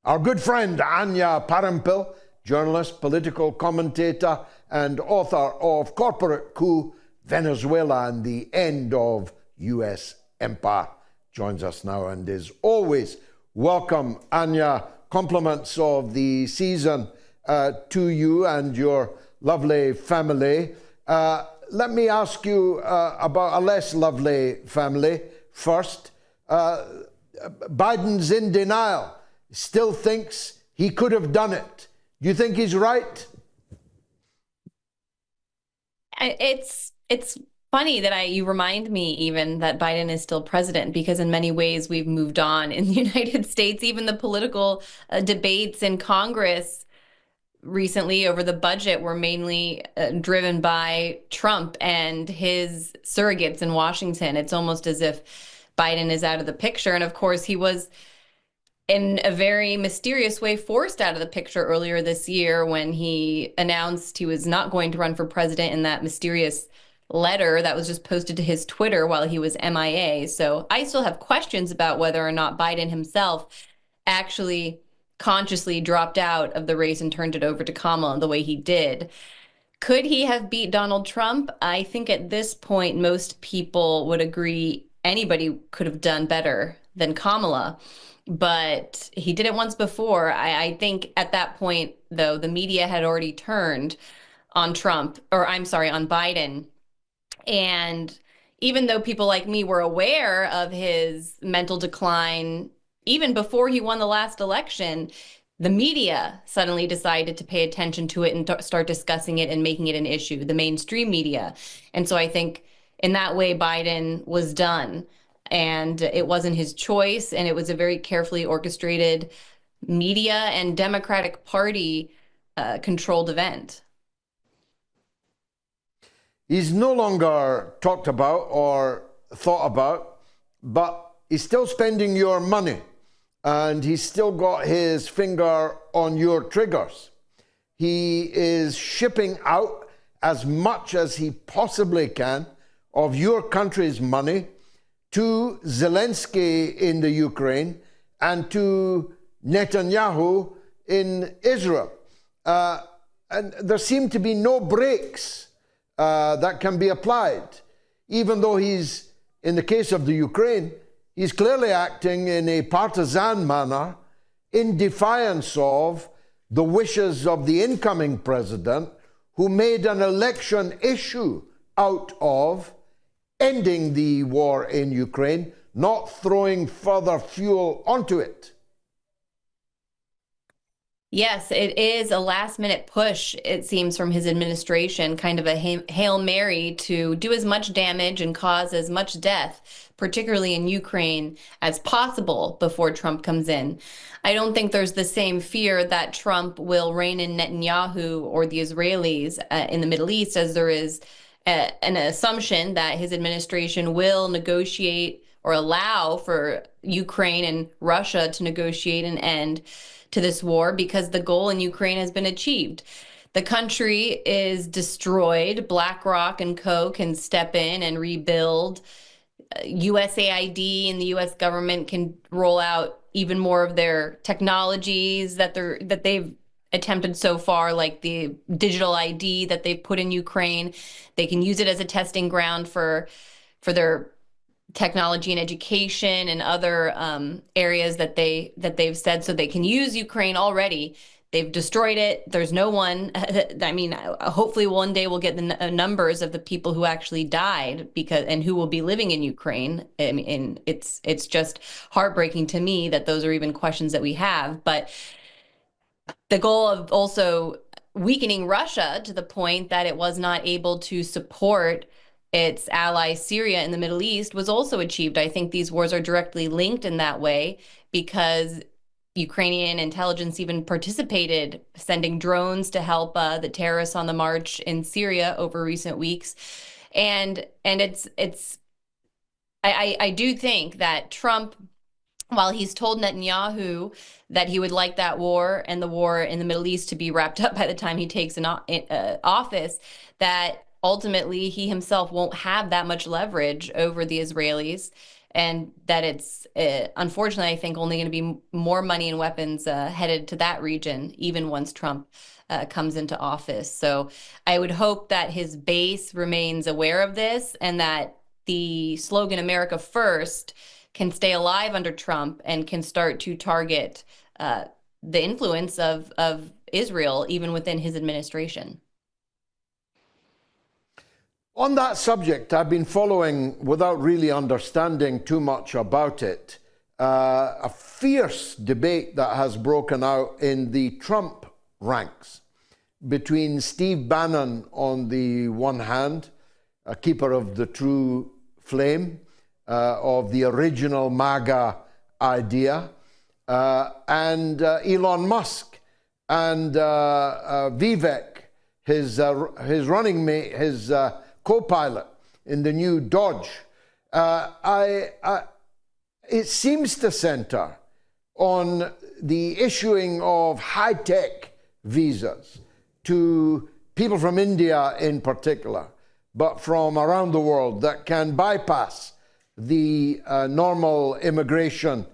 Our good friend Anya Parampil, journalist, political commentator, and author of Corporate Coup, Venezuela and the End of US Empire, joins us now and is always welcome. Anya, compliments of the season to you and your lovely family. Let me ask you about a less lovely family first. Biden's in denial, still thinks he could have done it. Do you think he's right? It's funny that you remind me even that Biden is still president, because in many ways we've moved on in the United States. Even the political debates in Congress recently over the budget were mainly driven by Trump and his surrogates in Washington. It's almost as if Biden is out of the picture. And of course, he was in a very mysterious way forced out of the picture earlier this year when he announced he was not going to run for president in that mysterious letter that was just posted to his Twitter while he was MIA. So I still have questions about whether or not Biden himself actually consciously dropped out of the race and turned it over to Kamala the way he did. Could he have beat Donald Trump? I think at this point, most people would agree anybody could have done better than Kamala. But he did it once before. I think at that point, though, the media had already turned on Trump, or I'm sorry, on Biden. And even though people like me were aware of his mental decline, even before he won the last election, the media suddenly decided to pay attention to it and start discussing it and making it an issue, the mainstream media. And so I think in that way, Biden was done. And it wasn't his choice, and it was a very carefully orchestrated media and Democratic Party controlled event. He's no longer talked about or thought about, but he's still spending your money, and he's still got his finger on your triggers. He is shipping out as much as he possibly can of your country's money to Zelensky in the Ukraine and to Netanyahu in Israel. And there seem to be no brakes that can be applied, even though he's, in the case of the Ukraine, he's clearly acting in a partisan manner in defiance of the wishes of the incoming president, who made an election issue out of ending the war in Ukraine, not throwing further fuel onto it. Yes, it is a last-minute push, it seems, from his administration, kind of a Hail Mary to do as much damage and cause as much death, particularly in Ukraine, as possible before Trump comes in. I don't think there's the same fear that Trump will rein in Netanyahu or the Israelis in the Middle East as there is an assumption that his administration will negotiate or allow for Ukraine and Russia to negotiate an end to this war, because the goal in Ukraine has been achieved. The country is destroyed. BlackRock and Co. can step in and rebuild. USAID and the US government can roll out even more of their technologies that they've attempted so far, like the digital ID that they've put in Ukraine. They can use it as a testing ground for their technology and education and other areas that they've said. So they can use Ukraine already. They've destroyed it. There's no one. I mean, hopefully one day we'll get the numbers of the people who actually died and who will be living in Ukraine. I mean, it's just heartbreaking to me that those are even questions that we have. But the goal of also weakening Russia to the point that it was not able to support its ally Syria in the Middle East was also achieved. I think these wars are directly linked in that way, because Ukrainian intelligence even participated, sending drones to help the terrorists on the march in Syria over recent weeks. And I do think that Trump, while he's told Netanyahu that he would like that war and the war in the Middle East to be wrapped up by the time he takes an office, that ultimately he himself won't have that much leverage over the Israelis. and that it's unfortunately, I think, only going to be more money and weapons headed to that region, even once Trump comes into office. So I would hope that his base remains aware of this and that the slogan America First can stay alive under Trump and can start to target the influence of Israel even within his administration. On that subject, I've been following, without really understanding too much about it, a fierce debate that has broken out in the Trump ranks between Steve Bannon on the one hand, a keeper of the true flame, of the original MAGA idea, and Elon Musk and Vivek, his running mate, his co-pilot in the new Dodge. It seems to center on the issuing of high-tech visas to people from India in particular, but from around the world, that can bypass the normal immigration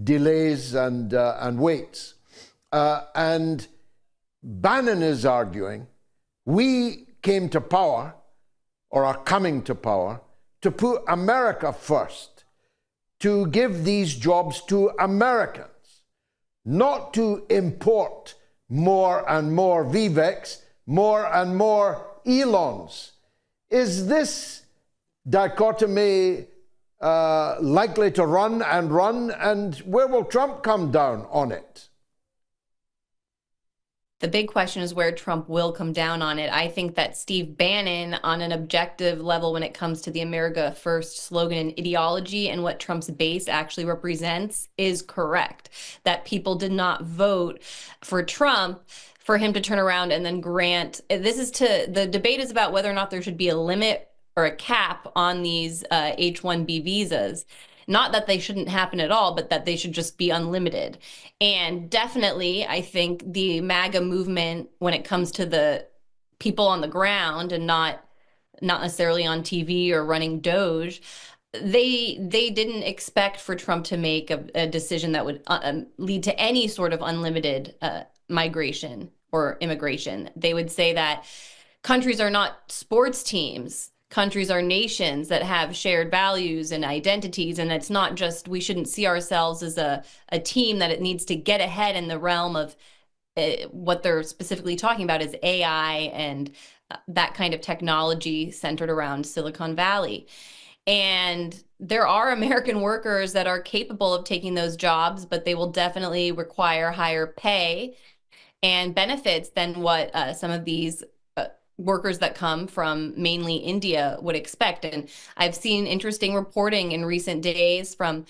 delays and waits. And Bannon is arguing, we came to power, or are coming to power, to put America first, to give these jobs to Americans, not to import more and more Viveks, more and more Elons. Is this dichotomy likely to run, and where will Trump come down on it? The big question is where Trump will come down on it. I think that Steve Bannon, on an objective level, when it comes to the America First slogan and ideology and what Trump's base actually represents, is correct. That people did not vote for Trump for him to turn around and then grant. The debate is about whether or not there should be a limit or a cap on these H-1B visas. Not that they shouldn't happen at all, but that they should just be unlimited. And definitely, I think the MAGA movement, when it comes to the people on the ground and not necessarily on TV or running Doge, they didn't expect for Trump to make a decision that would lead to any sort of unlimited migration or immigration. They would say that countries are not sports teams. Countries are nations that have shared values and identities, and it's not just, we shouldn't see ourselves as a team that it needs to get ahead in the realm of what they're specifically talking about is AI and that kind of technology centered around Silicon Valley. And there are American workers that are capable of taking those jobs, but they will definitely require higher pay and benefits than what some of these workers that come from mainly India would expect. And I've seen interesting reporting in recent days from,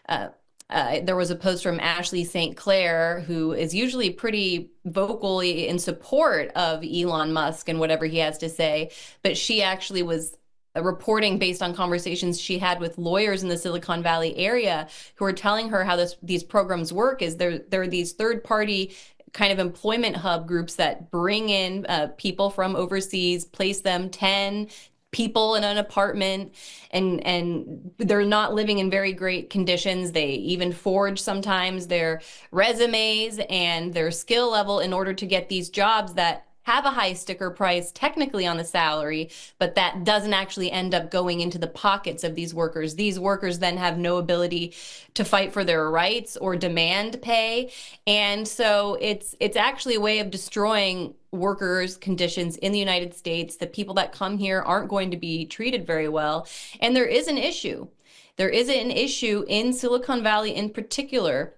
there was a post from Ashley St. Clair, who is usually pretty vocally in support of Elon Musk and whatever he has to say, but she actually was reporting based on conversations she had with lawyers in the Silicon Valley area who are telling her how these programs work is there are these third-party kind of employment hub groups that bring in people from overseas, place them 10 people in an apartment, and they're not living in very great conditions. They even forge sometimes their resumes and their skill level in order to get these jobs that have a high sticker price technically on the salary, but that doesn't actually end up going into the pockets of these workers. These workers then have no ability to fight for their rights or demand pay. And so it's actually a way of destroying workers' conditions in the United States. The people that come here aren't going to be treated very well. And there is an issue. There is an issue in Silicon Valley in particular.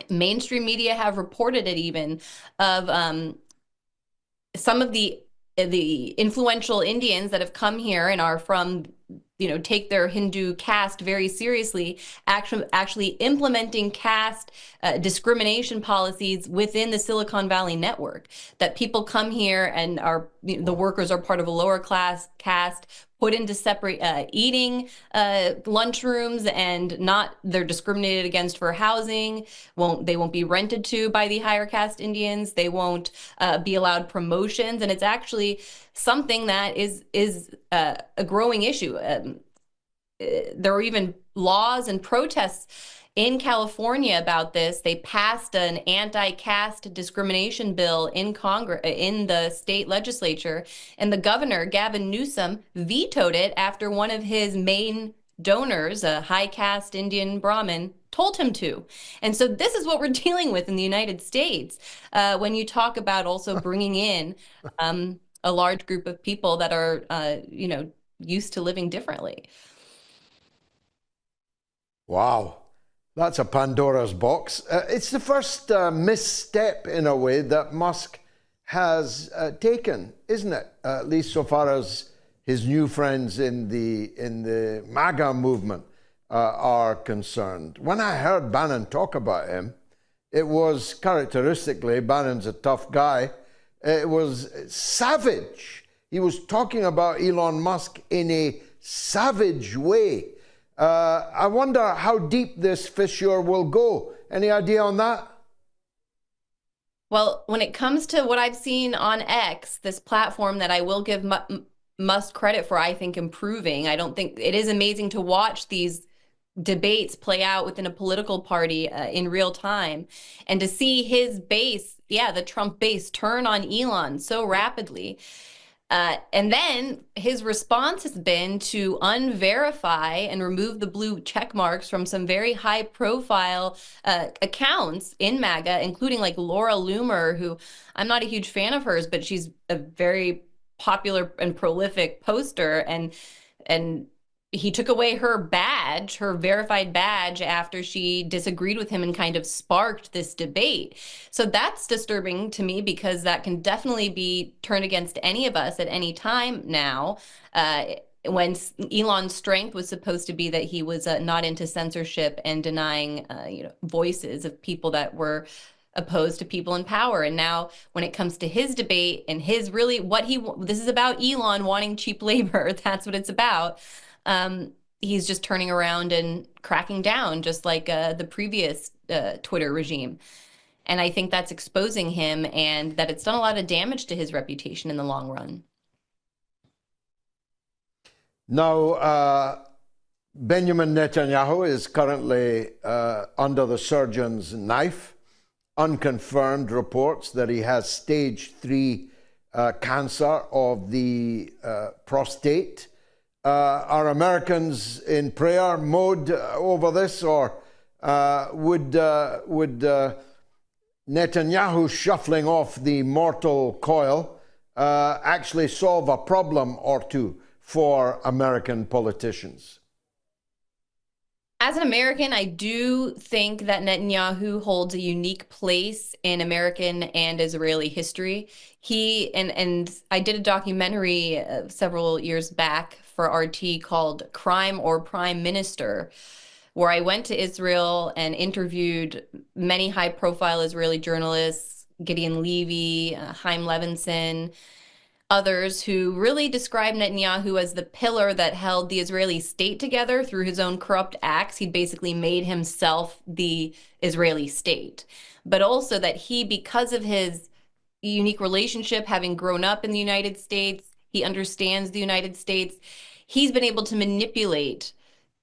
Mainstream media have reported it even of some of the influential Indians that have come here and are from, take their Hindu caste very seriously, actually implementing caste discrimination policies within the Silicon Valley network. That people come here and the workers are part of a lower class caste, put into separate eating lunchrooms, and they're discriminated against for housing. They won't be rented to by the higher caste Indians. They won't be allowed promotions, and it's actually something that is a growing issue. there were even laws and protests in California about this. They passed an anti-caste discrimination bill in Congress, in the state legislature, and the governor, Gavin Newsom, vetoed it after one of his main donors, a high caste Indian Brahmin, told him to. And so this is what we're dealing with in the United States when you talk about also bringing in a large group of people that are, used to living differently. Wow, that's a Pandora's box. It's the first misstep, in a way, that Musk has taken, isn't it? At least so far as his new friends in the MAGA movement are concerned. When I heard Bannon talk about him, it was characteristically, Bannon's a tough guy, it was savage. He was talking about Elon Musk in a savage way. I wonder how deep this fissure will go. Any idea on that? Well, when it comes to what I've seen on X, this platform that I will give Musk credit for, I think, improving. I don't think it is amazing to watch these debates play out within a political party in real time, and to see his base, the Trump base, turn on Elon so rapidly. And then his response has been to unverify and remove the blue check marks from some very high profile accounts in MAGA, including like Laura Loomer, who I'm not a huge fan of hers, but she's a very popular and prolific poster. And he took away her badge, her verified badge, after she disagreed with him and kind of sparked this debate. So that's disturbing to me, because that can definitely be turned against any of us at any time now. When Elon's strength was supposed to be that he was not into censorship and denying voices of people that were opposed to people in power. And now when it comes to his debate and his really this is about Elon wanting cheap labor. That's what it's about. He's just turning around and cracking down, just like the previous Twitter regime. And I think that's exposing him, and that it's done a lot of damage to his reputation in the long run. Now, Benjamin Netanyahu is currently under the surgeon's knife. Unconfirmed reports that he has stage 3 cancer of the prostate. Are Americans in prayer mode over this, or would Netanyahu shuffling off the mortal coil actually solve a problem or two for American politicians? As an American, I do think that Netanyahu holds a unique place in American and Israeli history. He and I did a documentary several years back for RT called Crime or Prime Minister, where I went to Israel and interviewed many high-profile Israeli journalists, Gideon Levy, Chaim Levinson, others, who really described Netanyahu as the pillar that held the Israeli state together through his own corrupt acts. He'd basically made himself the Israeli state. But also that he, because of his unique relationship, having grown up in the United States, he understands the United States, he's been able to manipulate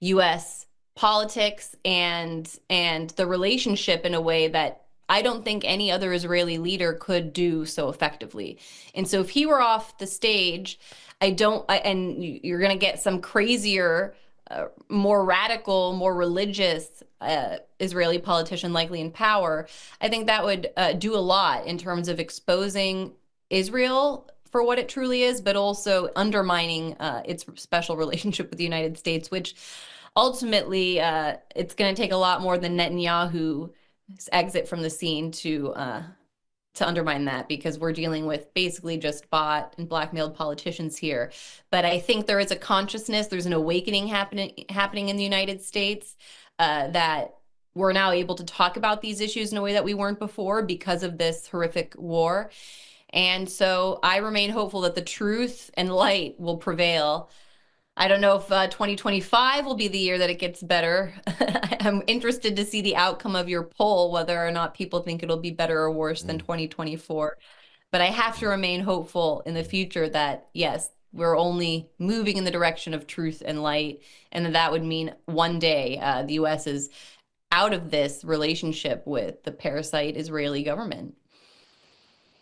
US politics and the relationship in a way that I don't think any other Israeli leader could do so effectively. And so if he were off the stage, and you're going to get some crazier, more radical, more religious Israeli politician likely in power, I think that would do a lot in terms of exposing Israel for what it truly is, but also undermining its special relationship with the United States, which ultimately it's going to take a lot more than Netanyahu's exit from the scene to undermine that, because we're dealing with basically just bought and blackmailed politicians here. But I think there is a consciousness, there's an awakening happening in the United States that we're now able to talk about these issues in a way that we weren't before because of this horrific war. And so I remain hopeful that the truth and light will prevail. I don't know if 2025 will be the year that it gets better. I'm interested to see the outcome of your poll, whether or not people think it'll be better or worse than 2024. But I have to remain hopeful in the future that, yes, we're only moving in the direction of truth and light, and that would mean one day the U.S. is out of this relationship with the parasite Israeli government.